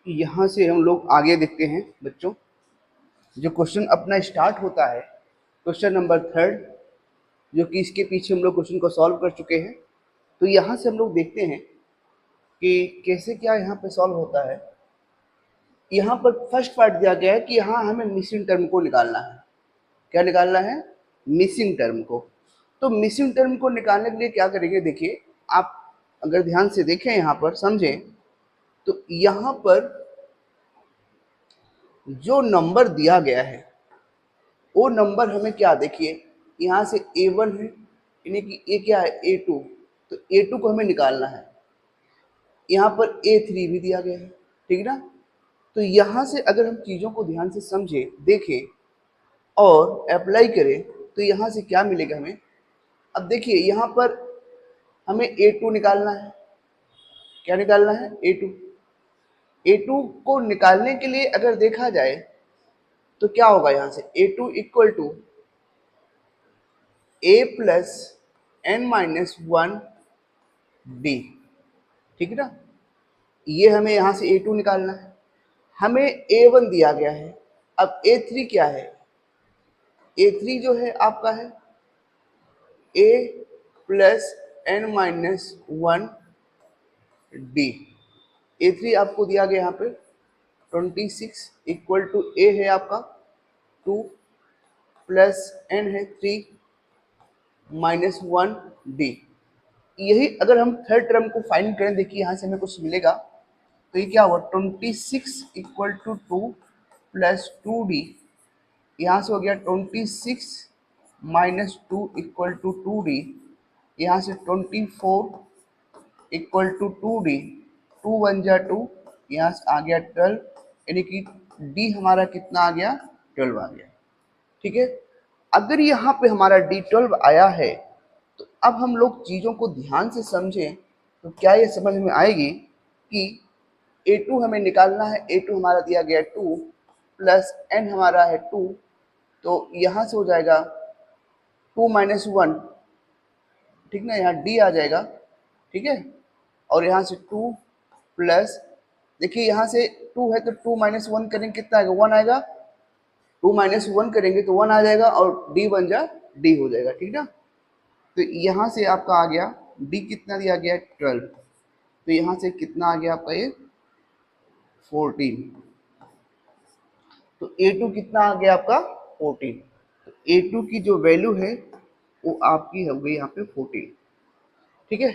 यहाँ से हम लोग आगे देखते हैं बच्चों। जो क्वेश्चन अपना स्टार्ट होता है क्वेश्चन नंबर 3, जो कि इसके पीछे हम लोग क्वेश्चन को सॉल्व कर चुके हैं। तो यहाँ से हम लोग देखते हैं कि कैसे क्या यहाँ पे सॉल्व होता है। यहाँ पर फर्स्ट पार्ट दिया गया है कि यहाँ हमें मिसिंग टर्म को निकालना है। क्या निकालना है? मिसिंग टर्म को। तो मिसिंग टर्म को निकालने के लिए क्या करेंगे, देखिए आप अगर ध्यान से देखें यहाँ पर समझें, तो यहाँ पर जो नंबर दिया गया है वो नंबर हमें क्या, देखिए यहाँ से A1 है, यानी कि ये क्या है A2, तो A2 को हमें निकालना है। यहाँ पर A3 भी दिया गया है, ठीक ना। तो यहाँ से अगर हम चीज़ों को ध्यान से समझें, देखें और अप्लाई करें तो यहाँ से क्या मिलेगा हमें। अब देखिए यहाँ पर हमें A2 निकालना है। क्या निकालना है? A2। A2 को निकालने के लिए अगर देखा जाए तो क्या होगा, यहाँ से A2 equal to A plus n-1 D, ठीक है ना। ये हमें यहाँ से A2 निकालना है। हमें A1 दिया गया है। अब A3 क्या है? A3 जो है आपका है A plus n-1 D। A3 आपको दिया गया यहाँ पे 26 इक्वल टू A है आपका 2 प्लस n है 3 माइनस 1 D। यही अगर हम थर्ड टर्म को फाइंड करें, देखिए यहाँ से हमें कुछ मिलेगा। तो ये क्या हुआ 26 इक्वल टू 2 प्लस 2D। यहाँ से हो गया 26 माइनस 2 इक्वल टू 2D। यहाँ से 24 इक्वल टू 2D। 2 1 जा 2, यहाँ से आ गया 12, यानी कि D हमारा कितना आ गया? 12 आ गया, ठीक है। अगर यहाँ पे हमारा D12 आया है तो अब हम लोग चीज़ों को ध्यान से समझें तो क्या ये समझ में आएगी कि A2 हमें निकालना है। A2 हमारा दिया गया 2 प्लस n हमारा है 2, तो यहाँ से हो जाएगा 2 माइनस 1, ठीक ना। यहाँ D आ जाएगा, ठीक है। और यहाँ से 2 प्लस, देखिए यहाँ से 2 है तो 2 माइनस 1 करेंगे कितना आएगा? 1 आएगा। 2 माइनस 1 करेंगे तो 1 आ जाएगा और D बन जा D हो जाएगा, ठीक ना। तो यहाँ से आपका आ गया D कितना दिया गया? 12। तो यहाँ से कितना आ गया आपका ये 14। तो A2 कितना आ गया आपका? 14। तो A2 की जो वैल्यू है वो आपकी हो गई यहाँ पे 14, ठीक है।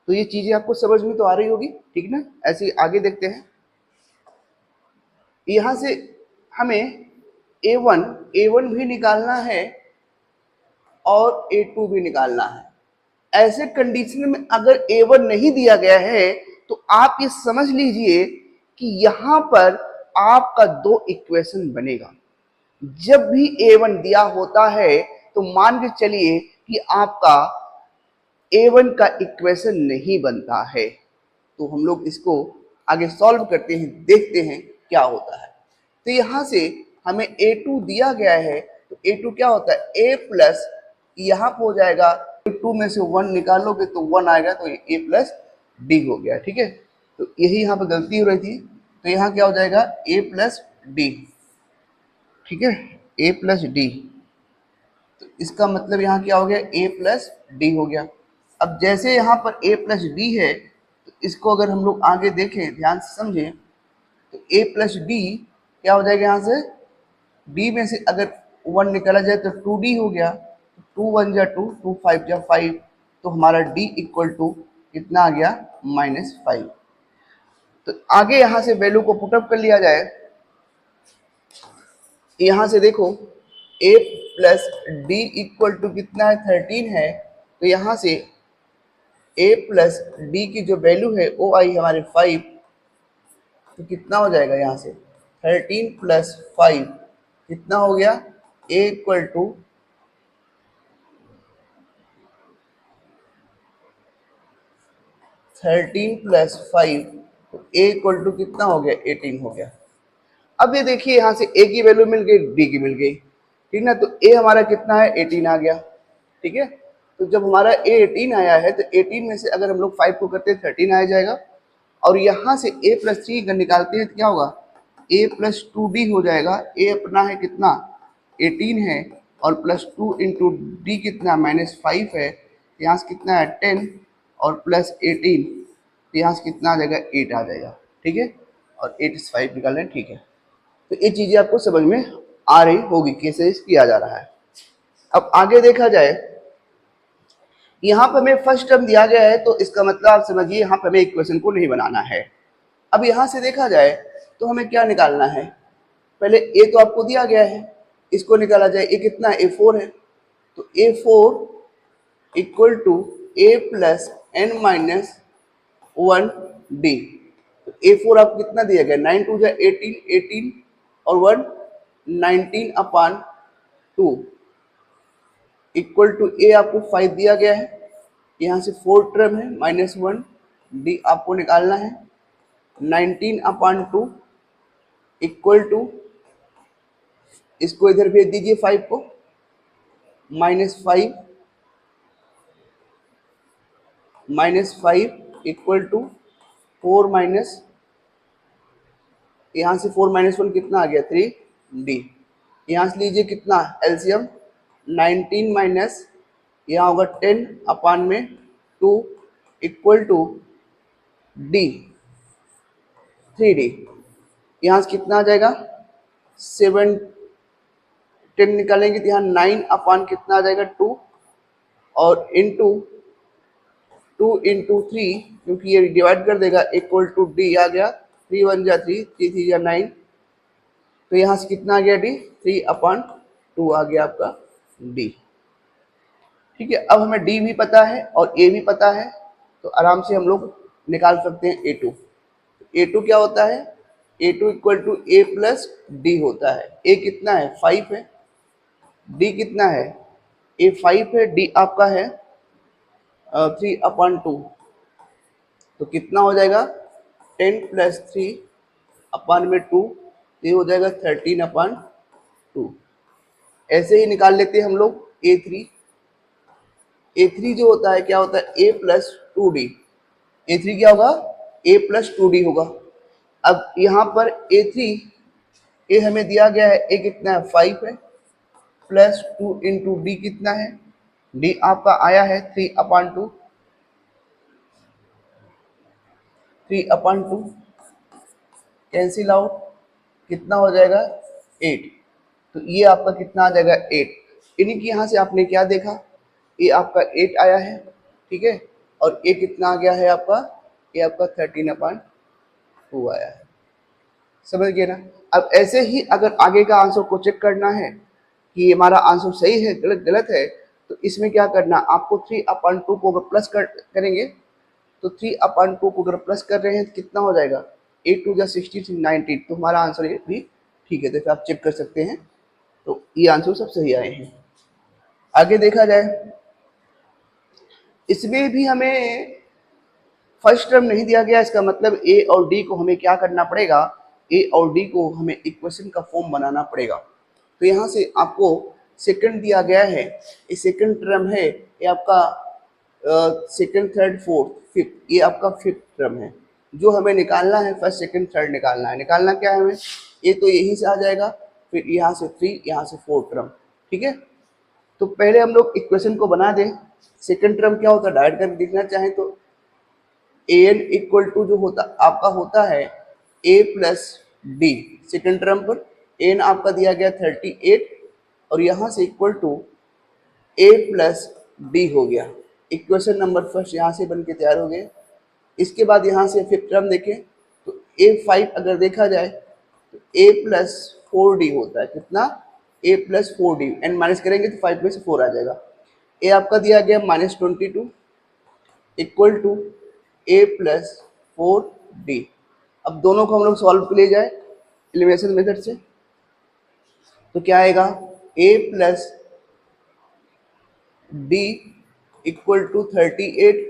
तो ये चीजें आपको समझ में तो आ रही होगी, ठीक ना। ऐसे ही आगे देखते हैं। यहाँ से हमें A1 भी निकालना है और A2 भी निकालना है। ऐसे कंडीशन में अगर A1 नहीं दिया गया है तो आप ये समझ लीजिए कि यहाँ पर आपका दो इक्वेशन बनेगा। जब भी A1 दिया होता है तो मान के चलिए कि आपका A1 का इक्वेशन नहीं बनता है। तो हम लोग इसको आगे सॉल्व करते हैं, देखते हैं क्या होता है। तो यहाँ से हमें A2 दिया गया है, तो A2 क्या होता है? A प्लस, यहाँ पर हो जाएगा 2 में से 1 निकालोगे तो 1 आएगा, तो A प्लस D हो गया, ठीक है। तो यही यहाँ पर गलती हो रही थी। तो यहाँ क्या हो जाएगा? A प्लस D, ठीक है, A प्लस D। तो इसका मतलब यहाँ क्या हो गया? A प्लस D हो गया। अब जैसे यहाँ पर A प्लस D है तो इसको अगर हम लोग आगे देखें, ध्यान से समझें, तो A प्लस D क्या हो जाएगा? यहाँ से D में से अगर 1 निकाला जाए तो 2D हो गया। 2 1 जा 2, 2 5 जा 5, तो हमारा D इक्वल टू कितना आ गया? -5। तो आगे यहाँ से वैल्यू को पुटअप कर लिया जाए। यहाँ से देखो A plus D equal to कितना है? 13 है। तो यहाँ से A प्लस D की जो वैल्यू है वो आई हमारे 5। तो कितना हो जाएगा? यहाँ से 13 प्लस 5 कितना हो गया? A इक्वल टू 13 प्लस 5, तो A इक्वल टू कितना हो गया? 18 हो गया। अब ये देखिए यहाँ से A की वैल्यू मिल गई, D की मिल गई, ठीक ना। तो A हमारा कितना है? 18 आ गया, ठीक है। तो जब हमारा A 18 आया है तो 18 में से अगर हम लोग 5 को करते हैं 13 आ जाएगा। और यहाँ से a प्लस 3 अगर निकालते हैं तो क्या होगा, a प्लस 2d हो जाएगा। a अपना है कितना 18 है, और प्लस 2 इंटू डी कितना -5 है, यहाँ से कितना है 10 और प्लस 18, तो यहाँ से कितना आ जाएगा 8 आ जाएगा। ठीक है, और 8 से 5 निकाल रहे हैं। ठीक है, तो ये चीज़ें आपको समझ में आ रही होगी कैसे किया जा रहा है। अब आगे देखा जाए, यहाँ पर हमें फर्स्ट टर्म दिया गया है, तो इसका मतलब आप समझिए यहाँ पर हमें इक्वेशन को नहीं बनाना है। अब यहाँ से देखा जाए तो हमें क्या निकालना है, पहले ए तो आपको दिया गया है, इसको निकाला जाए। ए कितना है, A4 है, तो A4 equal to A plus N minus 1d। तो A4 आपको कितना दिया गया, 9 2 जा 18, 18 और 1 19 अपान 2 इक्वल टू ए आपको 5 दिया गया है, यहाँ से 4 टर्म है -1 d आपको निकालना है। 19 अपान 2 इक्वल टू, इसको इधर भेज दीजिए 5 को, -5 इक्वल टू 4 माइनस, यहाँ से 4 - 1 कितना आ गया 3d। यहाँ से लीजिए कितना एलसीएम, 19 माइनस यहाँ होगा 10 अपान में 2 इक्वल टू d 3d। यहाँ से कितना आ जाएगा 7 10 निकालेंगे तो यहाँ 9 अपान कितना आ जाएगा 2 और इंटू 2 इंटू 3, क्योंकि ये डिवाइड कर देगा, इक्वल टू डी आ गया 3 1 जा 3 3 3 जा 9, तो यहाँ से कितना आ गया डी 3 अपान 2 आ गया आपका डी। ठीक है, अब हमें डी भी पता है और ए भी पता है, तो आराम से हम लोग निकाल सकते हैं A2। A2 क्या होता है, A2 equal to A plus D होता है। ए कितना है 5 है, डी कितना है, ए 5 है, डी आपका है 3 अपान 2, तो कितना हो जाएगा 10 प्लस 3 अपान में 2, ये हो जाएगा 13 अपान 2। ऐसे ही निकाल लेते हैं हम लोग A3। A3 जो होता है क्या होता है a प्लस 2d। A3 क्या होगा, a प्लस 2d होगा। अब यहाँ पर A3 ए हमें दिया गया है, ए कितना है 5 है, प्लस 2 इंटू डी कितना है, डी आपका आया है 3 अपान 2, 3 अपान 2 कैंसिल आउट, कितना हो जाएगा 8। तो ये आपका कितना आ जाएगा 8। यानी कि यहाँ से आपने क्या देखा, ये आपका 8 आया है, ठीक है, और ये कितना आ गया है आपका, ये आपका 13 अपान 2 आया है। समझ गए ना। अब ऐसे ही अगर आगे का आंसर को चेक करना है कि हमारा आंसर सही है गलत है, तो इसमें क्या करना, आपको 3 अपान 2 को अगर प्लस करेंगे तो 3 अपान 2 को अगर प्लस कर रहे हैं तो कितना हो जाएगा 8 2 जा 16 19, तो हमारा आंसर ये भी ठीक है। तो आप चेक कर सकते हैं, तो ये आंसर सब सही आए हैं। आगे देखा जाए, इसमें भी हमें फर्स्ट टर्म नहीं दिया गया, इसका मतलब ए और डी को हमें क्या करना पड़ेगा, ए और डी को हमें इक्वेशन का फॉर्म बनाना पड़ेगा। तो यहाँ से आपको सेकंड दिया गया है, ये सेकंड टर्म है, ये आपका सेकंड थर्ड फोर्थ फिफ्थ, ये आपका फिफ्थ टर्म है जो हमें निकालना है। फर्स्ट सेकंड थर्ड निकालना है, निकालना क्या है हमें, ये तो यहीं से आ जाएगा, फिर यहाँ से 3, यहाँ से 4 टर्म। ठीक है, तो पहले हम लोग इक्वेशन को बना दें। सेकंड टर्म क्या होता है, डायरेक्ट करके देखना चाहें तो an इक्वल टू जो होता आपका होता है a plus D. Second term पर an आपका दिया गया 38 और यहाँ से equal to a plus D हो गया। इक्वेशन नंबर फर्स्ट यहाँ से बन के तैयार हो गए। इसके बाद यहाँ से फिफ्थ टर्म देखें तो a5 अगर देखा जाए तो a प्लस 4d होता है, कितना a plus 4d, and minus करेंगे तो 5 में से 4 आ जाएगा। a आपका दिया गया -22 equal to a plus 4d। अब दोनों को हम लोग सॉल्व के लिए जाए एलिमिनेशन मेथड से, तो क्या आएगा a plus d equal to 38,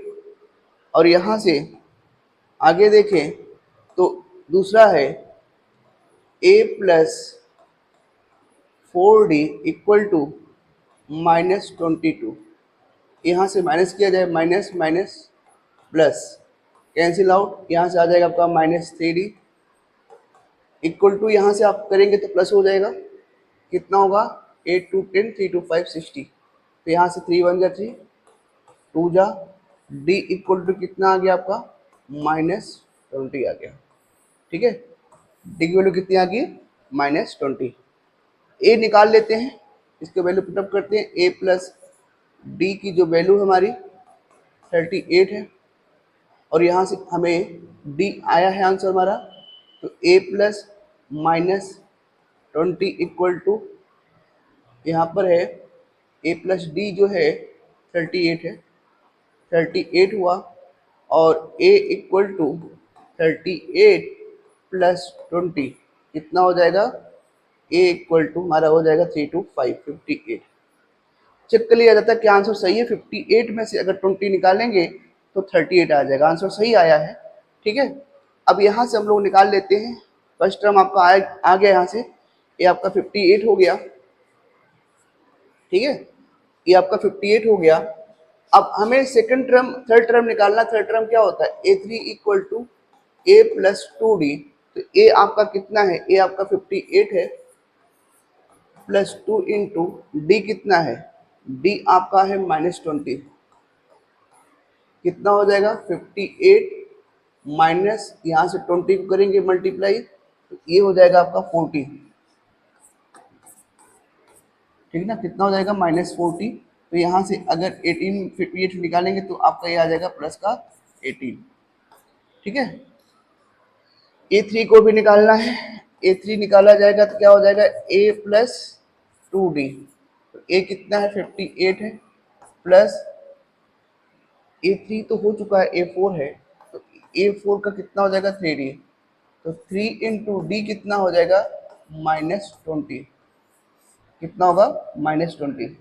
और यहाँ से आगे देखें तो दूसरा है a plus 4d equal to -22। यहाँ से माइनस किया जाए, minus minus plus, cancel out, यहाँ से आ जाएगा आपका -3D इक्वल टू, यहाँ से आप करेंगे तो प्लस हो जाएगा, कितना होगा 8 2 10 3 2 5 60, तो यहाँ से 3 1 जा 3 2 जा, D इक्वल टू कितना आ गया आपका -20 आ गया। ठीक है, डी की वैल्यू कितनी आ गई -20। ए निकाल लेते हैं, इसके वैल्यू पुटअप करते हैं, ए प्लस डी की जो वैल्यू हमारी 38 है, और यहाँ से हमें डी आया है आंसर हमारा, तो a प्लस -20 इक्वल टू, यहाँ पर है a प्लस डी जो है 38 है, 38 हुआ, और a इक्वल टू 38 प्लस 20 कितना हो जाएगा, a इक्वल टू हमारा हो जाएगा 3 2 5 58। चेक कर लिया जाता है कि आंसर सही है, 58 में से अगर 20 निकालेंगे तो 38 आ जाएगा, आंसर सही आया है। ठीक है, अब यहाँ से हम लोग निकाल लेते हैं, फर्स्ट टर्म आपका आ गया यहाँ से, ये आपका 58 हो गया। ठीक है, ये आपका 58 हो गया। अब हमें सेकंड टर्म थर्ड टर्म निकालना, थर्ड टर्म क्या होता है, a3 equal to a plus 2d, तो a आपका कितना है, a आपका 58 है प्लस 2 इंटू डी कितना है, d आपका है -20, कितना हो जाएगा 58 माइनस, यहाँ से 20 को करेंगे मल्टीप्लाई, तो ये हो जाएगा आपका 40। ठीक ना, कितना हो जाएगा -40, तो यहाँ से अगर 18 58 निकालेंगे तो आपका ये आ जाएगा प्लस का 18। ठीक है, a3 को भी निकालना है, a3 निकाला जाएगा तो क्या हो जाएगा a प्लस 2d, तो a कितना है 58 है, प्लस a3 तो हो चुका है a4 है, तो a4 का कितना हो जाएगा 3d, तो 3 इंटू डी कितना हो जाएगा -20, कितना होगा -20।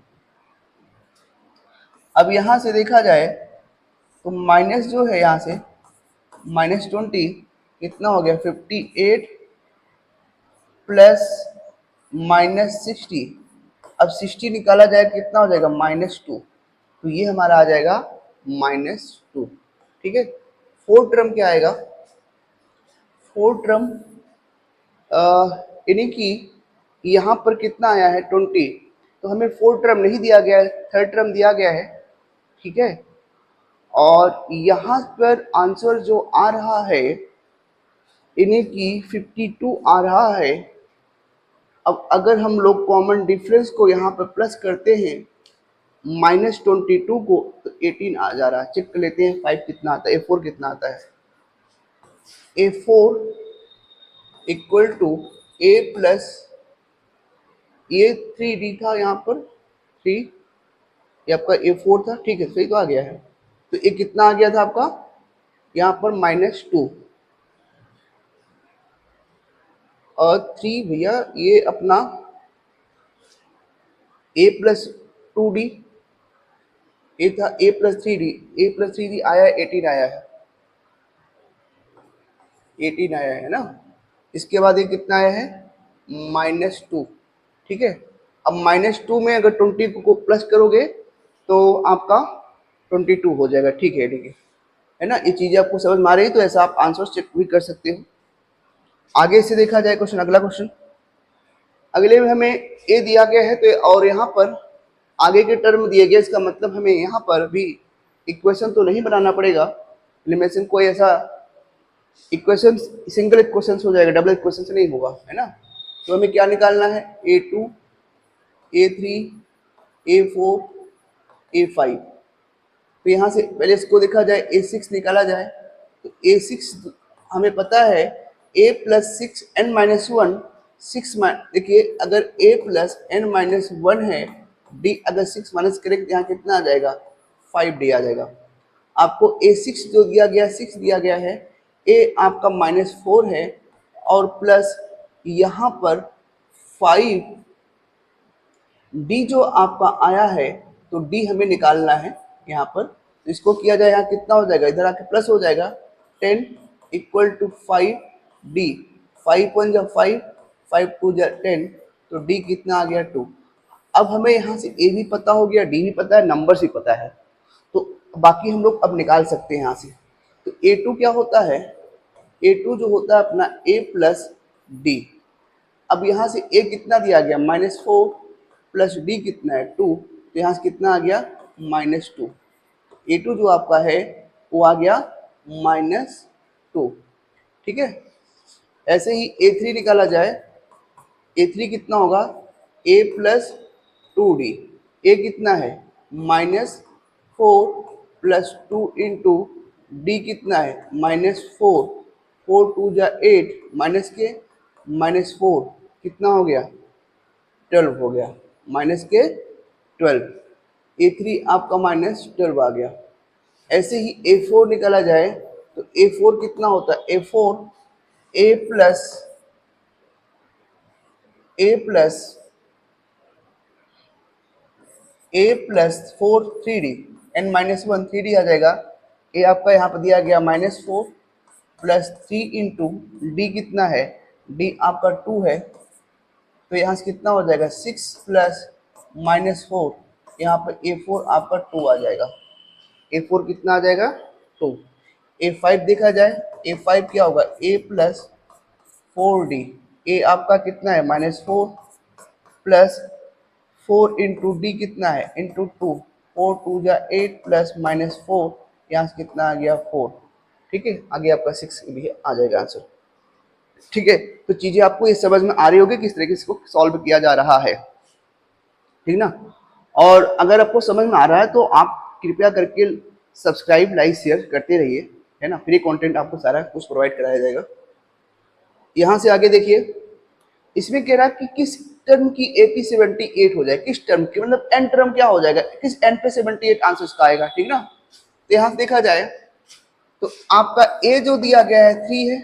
अब यहाँ से देखा जाए तो माइनस जो है यहाँ से -20 कितना हो गया 58 प्लस -60, अब 60 निकाला जाए कितना हो जाएगा -2, तो ये हमारा आ जाएगा -2। ठीक है, फोर्थ टर्म क्या आएगा, फोर्थ टर्म यानी कि यहाँ पर कितना आया है 20, तो हमें फोर्थ टर्म नहीं दिया गया है, थर्ड टर्म दिया गया है। ठीक है, और यहाँ पर आंसर जो आ रहा है यानी कि 52 आ रहा है। अब अगर हम लोग कॉमन डिफरेंस को यहाँ पर प्लस करते हैं -22 को, तो 18 आ जा रहा है। चेक कर लेते हैं 5 कितना आता है, A4 कितना आता है, A4 equal to A plus ये 3D था यहाँ पर 3, ये आपका A4 था। ठीक है, सही तो आ गया है, तो ये कितना आ गया था आपका यहाँ पर -2 और 3 भैया ये अपना a प्लस 2d, ये था a plus 3d, a plus 3d आया 18 आया है, 18 आया है ना। इसके बाद ये कितना आया है -2। ठीक है, अब -2 में अगर 20 को प्लस करोगे तो आपका 22 हो जाएगा। ठीक है, ठीक है ना, ये चीज़ें आपको समझ में आ रही है, तो ऐसा आप आंसर चेक भी कर सकते हो। आगे से देखा जाए क्वेश्चन, अगला क्वेश्चन, अगले में हमें ए दिया गया है, तो और यहाँ पर आगे के टर्म दिए गए, इसका मतलब हमें यहाँ पर भी इक्वेशन तो नहीं बनाना पड़ेगा, एलिमिनेशन कोई ऐसा इक्वेशन सिंगल इक्वेशन हो जाएगा, डबल इक्वेशन से नहीं होगा, है ना। तो हमें क्या निकालना है, A2 A3 A4 A5, तो यहाँ से पहले इसको देखा जाए, A6 निकाला जाए, तो A6 हमें पता है A प्लस 6 n-1 6, देखिए अगर a प्लस n-1 है, d अगर 6 माइनस करें तो यहाँ कितना आ जाएगा 5d आ जाएगा। आपको A6 जो दिया गया 6 दिया गया है, a आपका -4 है और प्लस यहाँ पर 5, d जो आपका आया है, तो d हमें निकालना है यहाँ पर, तो इसको किया जाए, यहाँ कितना हो जाएगा, इधर आके प्लस हो जाएगा 10 इक्वल टू 5d, 5 1 जा 5 5 2 जा 10, तो d कितना आ गया 2। अब हमें यहाँ से a भी पता हो गया, d भी पता है, नंबर्स भी पता है, तो बाकी हम लोग अब निकाल सकते हैं यहाँ से। तो A2 क्या होता है, A2 जो होता है अपना A प्लस डी। अब यहाँ से A कितना दिया गया -4 प्लस डी कितना है 2, तो यहाँ से कितना आ गया -2। A2 जो आपका है वो आ गया -2, ठीक है। ऐसे ही A3 निकाला जाए, A3 कितना होगा A प्लस 2D। A कितना है -4 प्लस 2 इंटू डी कितना है -4, 4 2 जा 8 माइनस के -4 कितना हो गया 12 हो गया, माइनस के 12। A3 आपका -12 आ गया। ऐसे ही A4 निकाला जाए तो A4 कितना होता है A4 A plus 4 3D n -1 3D आ जाएगा। A आपका यहाँ पर दिया गया -4 प्लस 3 इंटू डी कितना है डी आपका 2 है, तो यहाँ से कितना हो जाएगा 6 प्लस -4, यहाँ पर A4 आपका 2 आ जाएगा। A4 कितना आ जाएगा 2। A5 देखा जाए, A5 क्या होगा A प्लस 4D। A आपका कितना है -4 प्लस 4 इंटू डी कितना है इंटू 2, 4 2 जा 8 प्लस -4, यहाँ से कितना आ गया 4, ठीक है। आगे आपका 6 भी आ जाएगा आंसर, ठीक है। तो चीजें आपको ये समझ में आ रही होगी किस तरीके से इसको सॉल्व किया जा रहा है, ठीक ना। और अगर आपको समझ में आ रहा है तो आप कृपया करके सब्सक्राइब लाइक शेयर करते रहिए, है ना। फ्री कंटेंट आपको सारा कुछ प्रोवाइड कराया जाएगा। यहाँ से आगे देखिए, इसमें कह रहा है कि किस टर्म की ए की 78 हो जाए, किस टर्म की मतलब एन टर्म क्या हो जाएगा, किस एन पे 78 आंसर इसका आएगा, ठीक ना। तो यहाँ से देखा जाए तो आपका ए जो दिया गया है 3 है,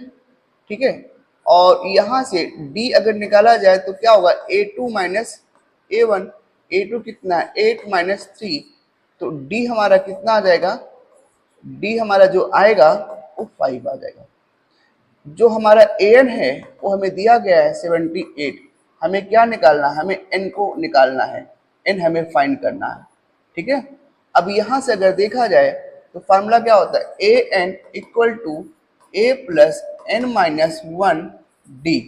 ठीक है। और यहाँ से डी अगर निकाला जाए तो क्या होगा A2 माइनस A1, A2 कितना है 8 माइनस 3, तो डी हमारा कितना आ जाएगा, डी हमारा जो आएगा वो 5 आ जाएगा। जो हमारा an है वो हमें दिया गया है 78, हमें क्या निकालना है, हमें n को निकालना है, n हमें फाइंड करना है, ठीक है। अब यहाँ से अगर देखा जाए तो फार्मूला क्या होता है an equal to a plus n minus 1 D.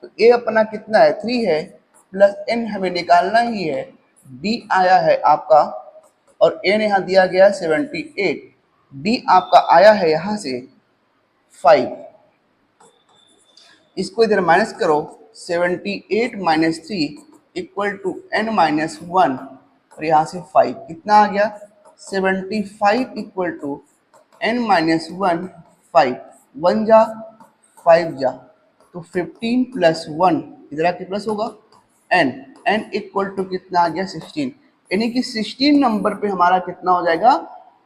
तो a अपना कितना है 3 है, प्लस n हमें निकालना ही है, d आया है आपका और n यहाँ दिया गया 78, d आपका आया है यहाँ से 5। इसको इधर माइनस करो, 78 minus 3 equal to n minus 1 और यहाँ से 5 कितना आ गया 75 इक्वल टू n माइनस 1 5, 1 जा 5 जा तो 15 प्लस 1 इधर आके प्लस होगा n इक्वल टू कितना आ गया 16, यानी कि 16 नंबर पे हमारा कितना हो जाएगा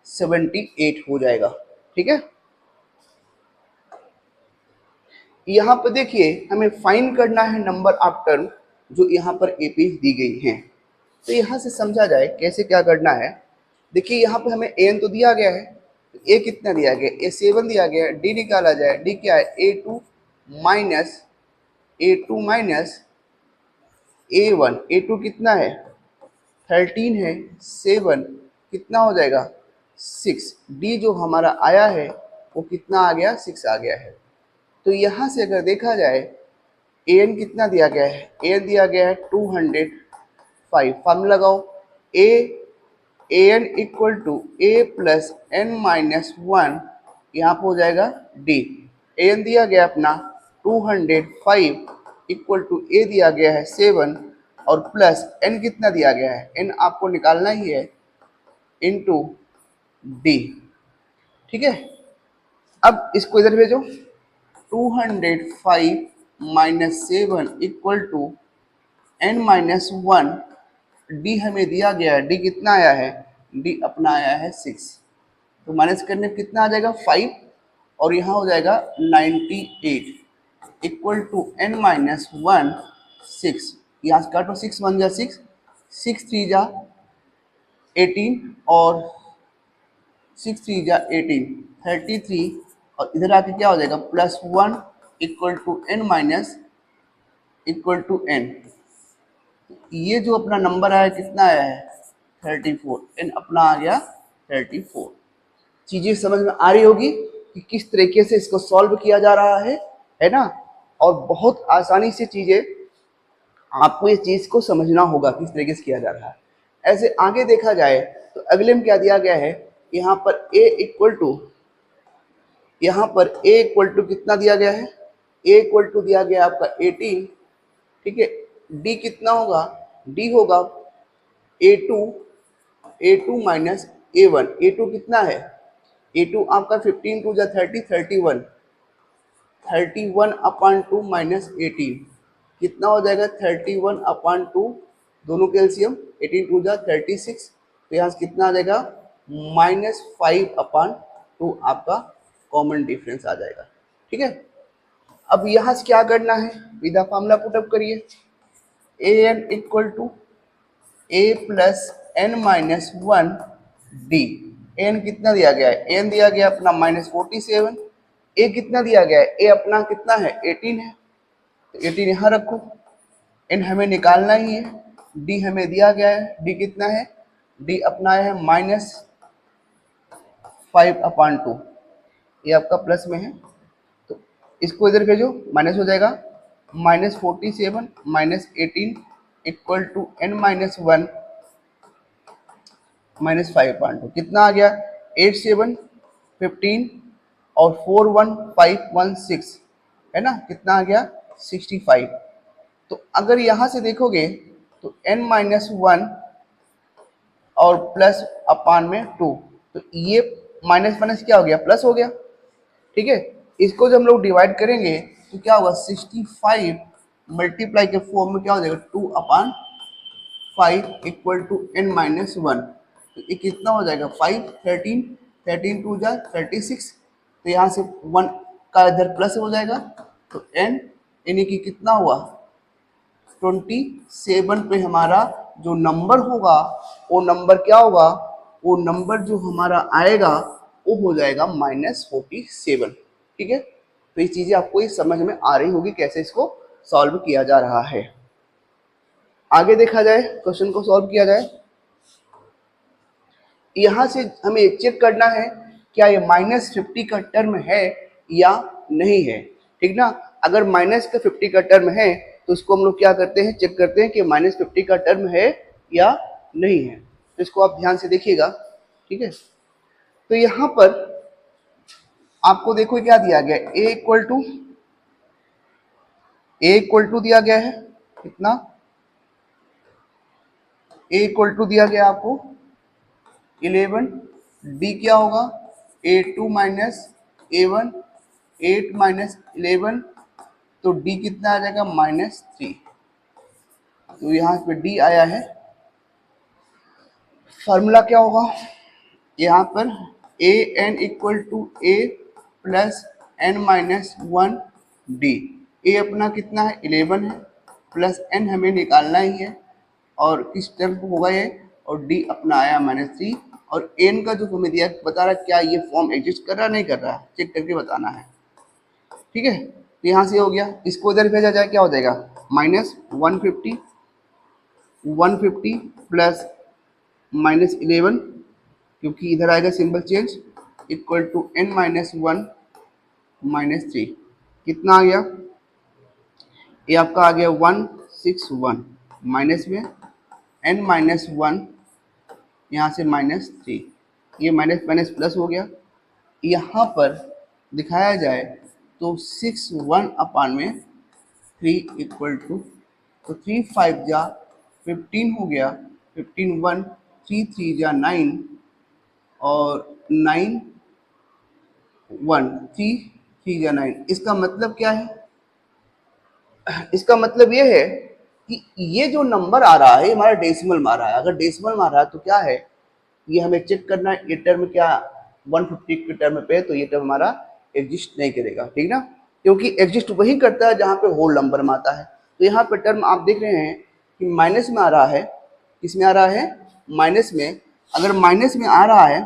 78 हो जाएगा, ठीक है। यहाँ पर देखिए हमें फाइंड करना है नंबर ऑफ टर्म जो यहाँ पर ए पे दी गई हैं। तो यहाँ से समझा जाए कैसे क्या करना है। देखिए यहाँ पे हमें एन तो दिया गया है, ए कितना दिया गया ए 7 दिया गया है, डी निकाला जाए, डी क्या है A2 माइनस A1, A2 कितना है 13 है, 7 कितना हो जाएगा 6, डी जो हमारा आया है वो कितना आ गया 6 आ गया है। तो यहाँ से अगर देखा जाए an कितना दिया गया है, an दिया गया है 205, फार्मूला लगाओ an equal to a plus n minus 1, यहाँ पर हो जाएगा d। an दिया गया अपना 205 इक्वल टू a दिया गया है 7 और प्लस n कितना दिया गया है, n आपको निकालना ही है इनटू d, ठीक है। अब इसको इधर भेजो, 205 minus 7 equal to n minus 1, D हमें दिया गया है, डी कितना आया है, डी अपना आया है 6, तो माइनस करने कितना आ जाएगा 5 और यहाँ हो जाएगा 98 इक्वल टू n माइनस 1 6, यहाँ से काटो 6 1 जा 6, 6 3 जा 18 और 6 3 जा 18 33 और इधर आके क्या हो जाएगा +1 equal to n minus equal to n। ये जो अपना नंबर आया कितना आया है 34, n अपना आ गया 34। चीजें समझ में आ रही होगी। कि किस तरीके से इसको सॉल्व किया जा रहा है ना। और बहुत आसानी से चीजें आपको इस चीज को समझना होगा किस तरीके से किया जा रहा है। ऐसे आगे देखा जाए तो अगले में क्या दिया गया है, यहाँ पर a इक्वल टू कितना दिया गया है, a इक्वल टू दिया गया आपका 18, ठीक है। d कितना होगा, d होगा a2 माइनस a1। a2 कितना है, a2 आपका 15 टू जा 30, 31 अपॉन 2 माइनस 18 कितना हो जाएगा, 31 अपॉन 2, दोनों कैल्सियम 18 टू जा 36, तो यहाँ से कितना आ जाएगा, -5 अपॉन 2 आपका कॉमन डिफरेंस आ जाएगा, ठीक है। अब यहाँ से क्या करना है, विदा फार्मूला पुटअप करिए, an equal to a plus n minus 1 d। n कितना दिया गया है, n दिया गया अपना -47, a कितना दिया गया है, a अपना कितना है 18 है, तो 18 यहाँ रखो, n हमें निकालना ही है, d हमें दिया गया है, d कितना है, d अपना है -5 अपॉन 2, ये आपका प्लस में है, तो इसको इधर भेजो, माइनस हो जाएगा, -47 minus 18 equal to n minus 1 -5 upon 2, कितना आ गया, 8 7 15 और 4 1 5 1 6 है ना, कितना आ गया 65। तो अगर यहाँ से देखोगे तो n माइनस 1 और प्लस अपान में 2, तो ये माइनस माइनस क्या हो गया, प्लस हो गया, ठीक है। इसको जब हम लोग डिवाइड करेंगे तो क्या होगा, 65 मल्टीप्लाई के फॉर्म में क्या हो जाएगा, 2 upon 5 equal to n minus 1, तो ये कितना हो जाएगा, 5 13 13 टू जा 36, तो यहाँ से 1 का इधर प्लस हो जाएगा, तो n यानी कि कितना हुआ 27 पे हमारा जो नंबर होगा वो नंबर क्या होगा, वो नंबर जो हमारा आएगा वो हो जाएगा -47, ठीक है। तो ये चीजें आपको ये समझ में आ रही होगी कैसे इसको सॉल्व किया जा रहा है। आगे देखा जाए, क्वेश्चन को सॉल्व किया जाए, यहां से हमें चेक करना है क्या ये -50 का टर्म है या नहीं है, ठीक ना। अगर -50 का टर्म है तो उसको हम लोग क्या करते हैं, चेक करते हैं कि -50 का टर्म है या नहीं है, तो इसको आप ध्यान से देखिएगा, ठीक है। तो यहां पर आपको देखो क्या दिया गया है, a इक्वल टू दिया गया है, कितना, a इक्वल टू दिया गया आपको 11, d क्या होगा, a2 माइनस a1, 8 माइनस 11, तो d कितना आ जाएगा -3, तो यहाँ पे d आया है। फार्मूला क्या होगा, यहाँ पर a n equal to a plus n minus 1 d। a अपना कितना है 11 है, प्लस n हमें निकालना ही है, और किस टर्म को होगा ये, और d अपना आया -3, और n का जो हमें दिया बता रहा क्या ये फॉर्म एग्जिस्ट कर रहा नहीं कर रहा, चेक करके बताना है, ठीक है। तो यहाँ से हो गया, इसको इधर भेजा जाए क्या हो जाएगा, -150 प्लस -11, क्योंकि इधर आएगा symbol change, equal to n minus 1 -3, कितना आ गया, ये आपका आ गया 161, माइनस में n माइनस 1, यहाँ से -3, ये माइनस माइनस प्लस हो गया। यहाँ पर दिखाया जाए तो 6 1 अपान में 3 इक्वल टू, तो 3 5 जा 15 हो गया, 15 1 3 3 जा 9, और 9 1 3 3 जा 9, इसका मतलब क्या है, इसका मतलब ये है कि ये जो नंबर आ रहा है हमारा डेसिमल में आ रहा है, अगर डेसिमल में आ रहा है तो क्या है, ये हमें चेक करना है, ये टर्म क्या 150 के टर्म पे है, तो ये टर्म हमारा एग्जिस्ट नहीं करेगा, ठीक ना, क्योंकि एग्जिस्ट वही करता है जहाँ पे होल नंबर में आता है। तो यहाँ पे टर्म आप देख रहे हैं कि माइनस में आ रहा है, किस में आ रहा है, माइनस में, अगर माइनस में आ रहा है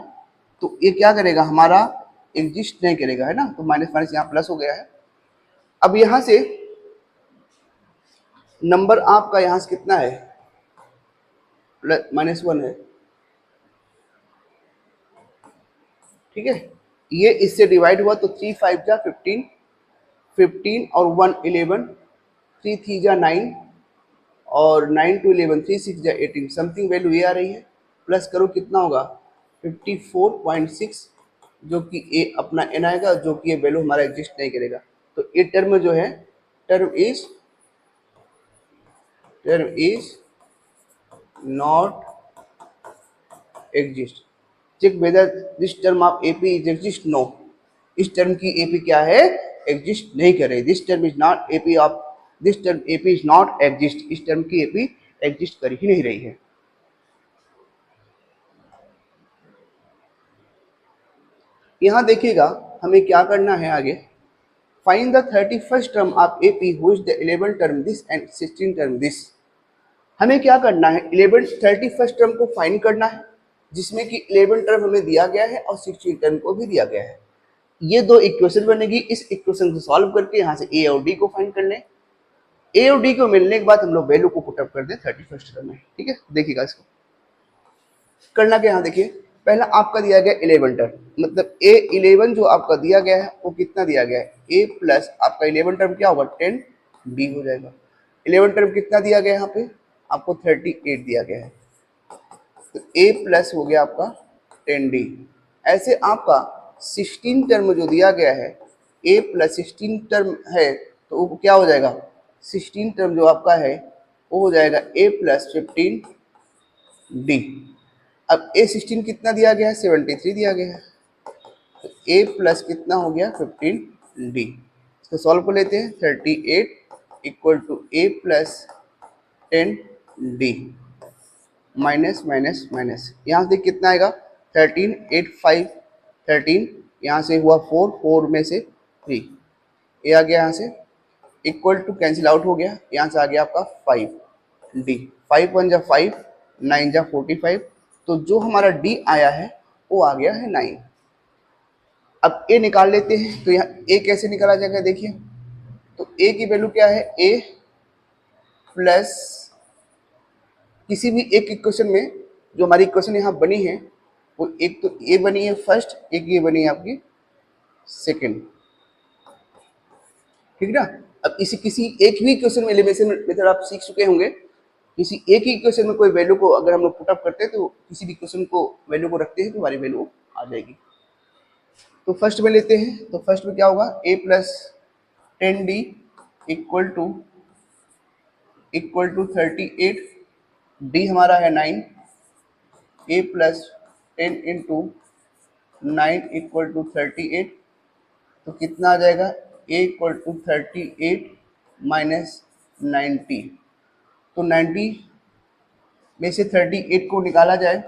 तो ये क्या करेगा, हमारा एग्जिस्ट नहीं करेगा, है ना, तो माइनस माइनस यहाँ प्लस हो गया है। अब यहाँ से नंबर आपका यहाँ से कितना है, -1 है, ठीक है, ये इससे डिवाइड हुआ तो 3 5 जा 15, 15 और 1 11, 3 3 जा 9 और 9 टू 11, 3 6 जा 18, समथिंग वैल्यू ये आ रही है। प्लस करो कितना होगा 54.6, जो कि ए अपना एन आएगा, जो कि ये वैल्यू हमारा एग्जिस्ट नहीं करेगा। तो ये टर्म जो है term is not exist. Check whether this term of A P is exist, no, इस टर्म की एपी क्या है, एग्जिस्ट नहीं कर रही। This term is not A P of, this term A P is not exist, इस टर्म की एपी एग्जिस्ट कर ही नहीं रही है। यहां देखिएगा हमें क्या करना है आगे, find the 31st term of AP who is the 11 term this and 16 term this. हमें क्या करना है, 11 31st टर्म को फाइंड करना है, जिसमें कि 11 टर्म हमें दिया गया है और 16 टर्म को भी दिया गया है। ये दो इक्वेशन बनेगी, इस इक्वेशन को सॉल्व करके यहाँ से ए और डी को फाइंड कर लें। ए और डी को मिलने के बाद हम लोग वैल्यू को पुटअप कर दें 31st टर्म में। ठीक है, देखिएगा इसको करना क्या। यहाँ देखिए पहला आपका दिया गया 11 टर्म, मतलब ए 11 जो आपका दिया गया है वो कितना दिया गया है, ए प्लस आपका 11 टर्म क्या होगा 10 डी हो जाएगा। 11 टर्म कितना दिया गया है यहाँ पे, आपको 38 दिया गया है, तो ए प्लस हो गया आपका 10 डी। ऐसे आपका 16 टर्म जो दिया गया है, ए प्लस 16 टर्म है, तो वो क्या हो जाएगा, 16 टर्म जो आपका है वो हो जाएगा ए प्लस 15 डी। अब ए 16 कितना दिया गया है, 73 दिया गया है, तो ए प्लस कितना हो गया 15 डी। इसको सॉल्व कर लेते हैं, 38 equal to A plus 10 D minus minus minus, यहाँ से कितना आएगा 13 8 5 13, यहाँ से हुआ 4 4 में से 3, ये आ गया यहाँ से, इक्वल टू कैंसिल आउट हो गया, यहाँ से आ गया आपका 5 डी, 5 1 जा 5 9 जा 45, तो जो हमारा डी आया है वो आ गया है 9। अब ए निकाल लेते हैं, तो यहाँ ए कैसे निकाला जाएगा देखिए, तो ए की वैल्यू क्या है, ए प्लस किसी भी एक इक्वेशन में, जो हमारी इक्वेशन यहाँ बनी है वो एक तो ए बनी है फर्स्ट, एक ये बनी है आपकी सेकंड, ठीक है ना। अब किसी एक भी इक्वेशन में एलिमिनेशन मेथड आप सीख चुके होंगे, किसी एक ही इक्वेशन में कोई वैल्यू को अगर हम लोग पुट अप करते हैं तो किसी भी इक्वेशन को वैल्यू को रखते हैं तो हमारी वैल्यू आ जाएगी। तो फर्स्ट में लेते हैं, तो फर्स्ट में क्या होगा, A plus 10 D equal to 38, D हमारा है 9, A plus 10 into 9 equal to 38, तो कितना आ जाएगा, ए इक्वल टू 38 माइनस 90, तो 90 में से 38 को निकाला जाए,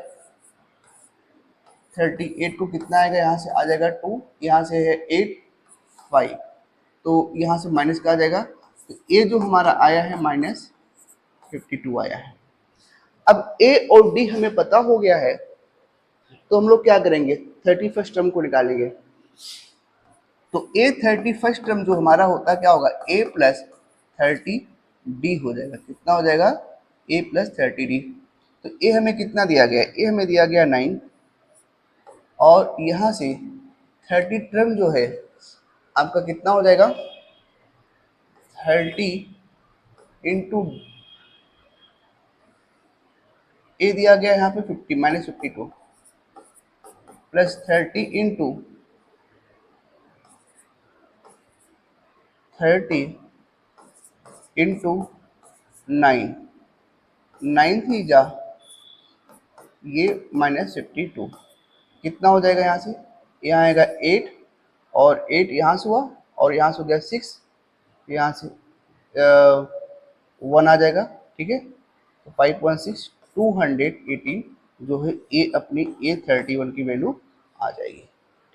38 को कितना आएगा, यहाँ से आ जाएगा 2, यहाँ से है 8 5, तो यहाँ से माइनस का आ जाएगा, तो ए जो हमारा आया है माइनस 52 आया है। अब ए और डी हमें पता हो गया है, तो हम लोग क्या करेंगे, 31st टर्म को निकालेंगे। तो ए 31st टर्म जो हमारा होता है क्या होगा, ए प्लस 30 डी हो जाएगा, कितना हो जाएगा, ए प्लस 30 डी। तो ए हमें कितना दिया गया, ए हमें दिया गया 9, और यहाँ से 30 टर्म जो है आपका कितना हो जाएगा, 30 इंटू ए दिया गया यहाँ पे 50 माइनस 52 प्लस 30 इंटू 30 इंटू 9, 9 थी जा ये माइनस 52, कितना हो जाएगा, यहाँ से यहाँ आएगा 8, और 8 यहाँ से हुआ और यहाँ से हो गया 6, यहाँ से 1 आ जाएगा, ठीक है। तो 5.6 218 जो है ए अपनी ए 31 की वैल्यू आ जाएगी,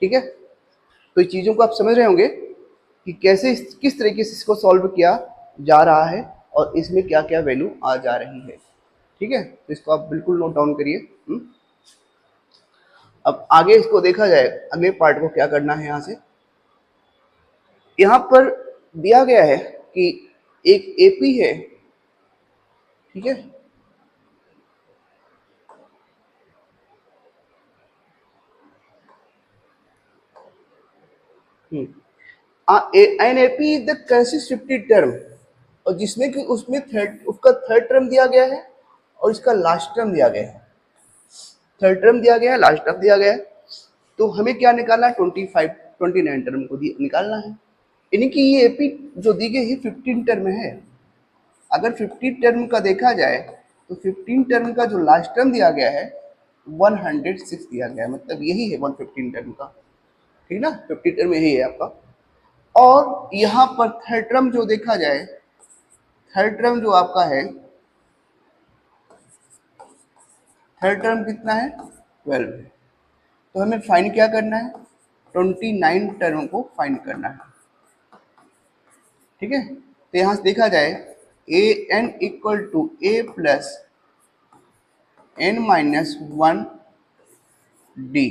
ठीक है। तो ये चीज़ों को आप समझ रहे होंगे कि कैसे किस तरीके से इसको सॉल्व किया जा रहा है और इसमें क्या क्या वैल्यू आ जा रही है, ठीक है। तो इसको आप बिल्कुल नोट डाउन करिए। अब आगे इसको देखा जाए, अगले पार्ट को क्या करना है। यहाँ पर दिया गया है कि एक एपी है, ठीक है, N A P is the consecutive term, और जिसमें कि उसमें उसका थर्ड टर्म दिया गया है और इसका लास्ट टर्म दिया गया है, थर्ड टर्म दिया गया है, लास्ट टर्म दिया गया है। तो हमें क्या निकालना है, 29 टर्म को निकालना है। यानी कि ये एपी जो दी गई है 15 टर्म है। अगर 15 टर्म का देखा जाए तो 15 टर्म का जो लास्ट टर्म दिया गया है 106 दिया गया है, मतलब यही है 115 टर्म का, ठीक ना, 50 टर्म यही है आपका। और यहाँ पर थर्ड टर्म जो देखा जाए, थर्ड टर्म जो आपका है, थर्ड टर्म कितना है, 12 है। तो हमें फाइंड क्या करना है, 29 टर्म को फाइंड करना है, ठीक है। तो यहाँ से देखा जाए A N equal to A plus N minus 1 D.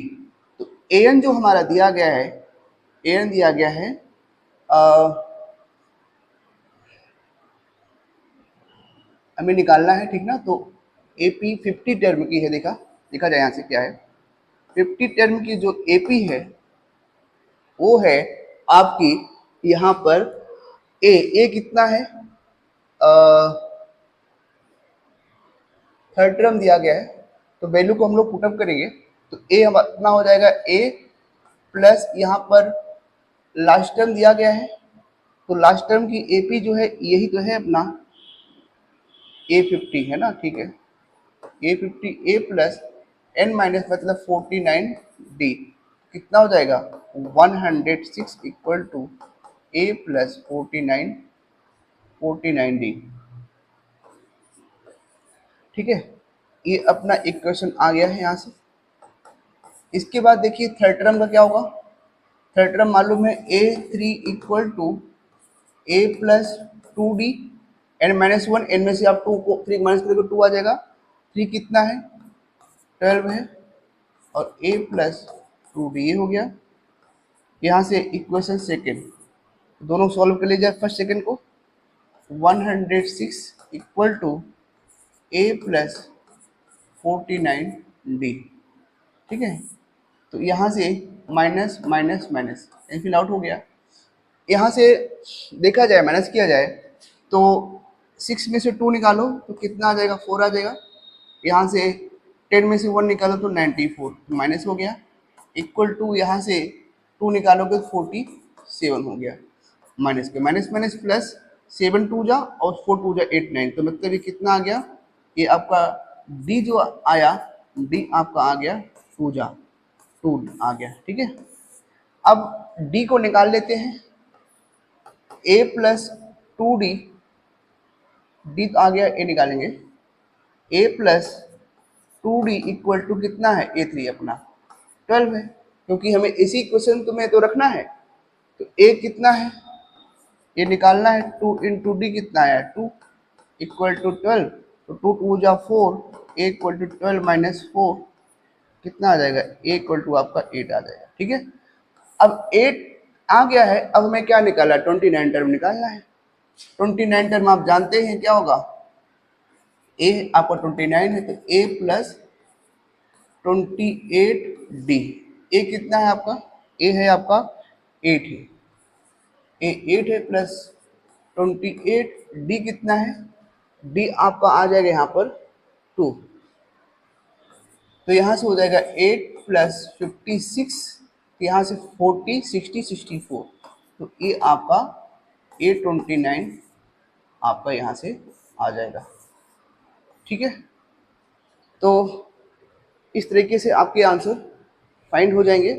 तो ए एन जो हमारा दिया गया है, ए एन दिया गया है हमें निकालना है, ठीक ना। तो ए पी 50 टर्म की है, देखा जाए यहाँ से क्या है, 50 टर्म की जो ए पी है वो है आपकी यहाँ पर ए कितना है, थर्ड टर्म दिया गया है, तो वैल्यू को हम लोग पुटअप करेंगे तो ए अपना हो जाएगा ए प्लस यहाँ पर लास्ट टर्म दिया गया है, तो लास्ट टर्म की एपी जो है यही तो है अपना A50 है ना, ठीक है। A50 ए प्लस एन माइनस मतलब 49 डी, कितना हो जाएगा 106 equal to A plus 49 D, ठीक है। ये अपना इक्वेशन आ गया है यहाँ से। इसके बाद देखिए थर्ड टर्म का क्या होगा, थर्ड टर्म मालूम है A3 equal to A plus 2D N minus 1, N में से आप 2 को 3 माइनस करेंगे 2 आ जाएगा, 3 कितना है 12 है, और ए प्लस 2D ये हो गया। यहाँ से इक्वेशन सेकेंड दोनों सॉल्व कर लीजिए, फर्स्ट सेकेंड को 106 equal to A plus 49D, ठीक है। तो यहाँ से minus minus minus fill out हो गया। यहाँ से देखा जाए माइनस किया जाए तो 6 में से 2 निकालो तो कितना आ जाएगा 4 आ जाएगा, यहाँ से 10 में से 1 निकालो तो 94 माइनस हो गया, इक्वल टू यहाँ से 2 निकालोगे तो 47 हो गया, माइनस के माइनस माइनस प्लस 7 2 जा और 4 2 जा 8 9, तो मतलब ये कितना आ गया, ये आपका डी जो आया, डी आपका आ गया 2 जा 2 आ गया, ठीक है। अब डी को निकाल लेते हैं, ए प्लस 2D, डी तो आ गया, ए निकालेंगे, ए प्लस 2D इक्वल टू कितना है A3 अपना 12 है, क्योंकि हमें इसी क्वेश्चन तो में तो रखना है। तो ए कितना है, ये निकालना है, 2 इंटू डी कितना है 2 इक्वल टू 12, तो 2 2 जा 4, ए इक्वल टू 12 माइनस 4 कितना आ जाएगा, ए इक्वल टू आपका 8 आ जाएगा, ठीक है। अब 8 आ गया है, अब हमें क्या निकालना है 29 टर्म निकालना है। 29 टर्म आप जानते हैं क्या होगा, ए आपका 29 है तो ए प्लस 28D, ए कितना है आपका, ए है आपका 8 है, ए 8 है प्लस 28D कितना है, डी आपका आ जाएगा यहाँ पर 2, तो यहाँ से हो जाएगा 8 प्लस 56, यहाँ से 40 60 64, तो ये आपका A29 आपका यहाँ से आ जाएगा, ठीक है। तो इस तरीके से आपके आंसर फाइंड हो जाएंगे।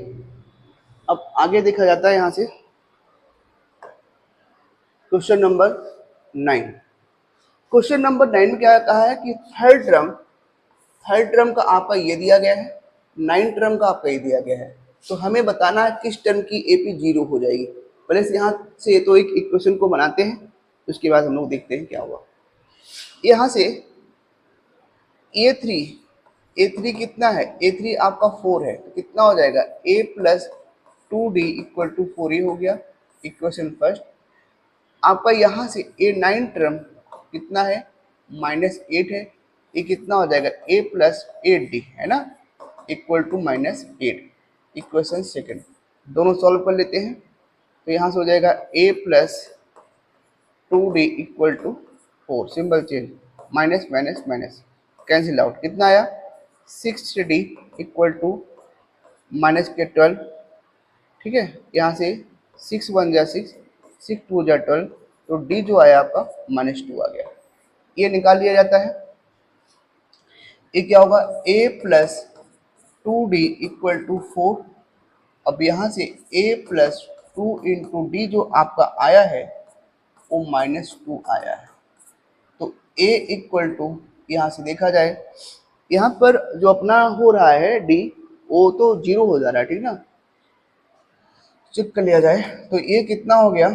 अब आगे देखा जाता है यहाँ से क्वेश्चन नंबर 9। क्वेश्चन नंबर 9 में क्या कहा है कि थर्ड टर्म का आपका ये दिया गया है, 9 टर्म का आपका ये दिया गया है, तो हमें बताना है किस टर्म की एपी 0 हो जाएगी। पहले से यहाँ से तो एक इक्वेशन को बनाते हैं, उसके बाद हम लोग देखते हैं क्या हुआ। यहाँ से A3 कितना है, A3 आपका 4 है, तो कितना हो जाएगा A plus 2D equal to 4 ही हो गया, इक्वेशन फर्स्ट। आपका यहाँ से A9 टर्म कितना है -8 है, ये कितना हो जाएगा A प्लस 8D है ना, इक्वल टू -8, इक्वेशन सेकेंड। दोनों सॉल्व कर लेते हैं, तो यहाँ से हो जाएगा a plus 2d equal to 4, simple change, minus minus minus cancel out, कितना आया 6d इक्वल टू माइनस के 12, ठीक है, यहाँ से 6 1 जा 6, 6 2 जा 12, तो d जो आया आपका -2 आ गया, ये निकाल लिया जाता है। ये क्या होगा a plus 2d equal to 4, अब यहाँ से a प्लस 2 इंटू डी जो आपका आया है वो -2 आया है, तो a इक्वल टू यहाँ से देखा जाए, यहाँ पर जो अपना हो रहा है d वो तो 0 हो जा रहा है, ठीक ना, चेक कर लिया जाए, तो ये कितना हो गया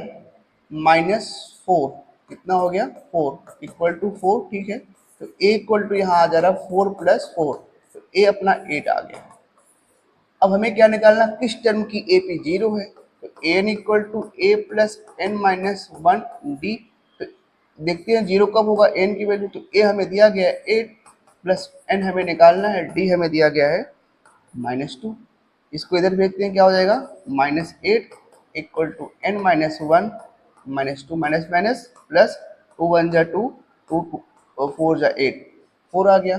-4, कितना हो गया 4 इक्वल टू 4, ठीक है, तो a इक्वल टू यहाँ आ जा रहा 4 प्लस 4, तो a अपना 8 आ गया। अब हमें क्या निकालना, किस टर्म की ए पी 0 है, तो N equal to A plus N minus 1 D, तो देखते हैं 0 कब होगा एन की वैल्यू, तो ए हमें दिया गया है 8 प्लस एन हमें निकालना है, डी हमें दिया गया है -2, इसको इधर भेजते हैं, क्या हो जाएगा -8 equal to N minus 1 -2 minus minus plus 2 1 जा 2, 2 4 जा 8, 4 आ गया।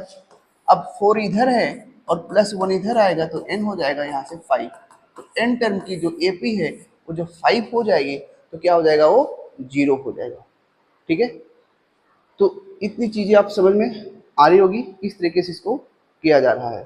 अब 4 इधर है और प्लस 1 इधर आएगा तो n हो जाएगा यहाँ से 5, तो n टर्म की जो ए पी है वो जब 5 हो जाएगी तो क्या हो जाएगा, वो 0 हो जाएगा, ठीक है। तो इतनी चीज़ें आप समझ में आ रही होगी किस तरीके से इसको किया जा रहा है।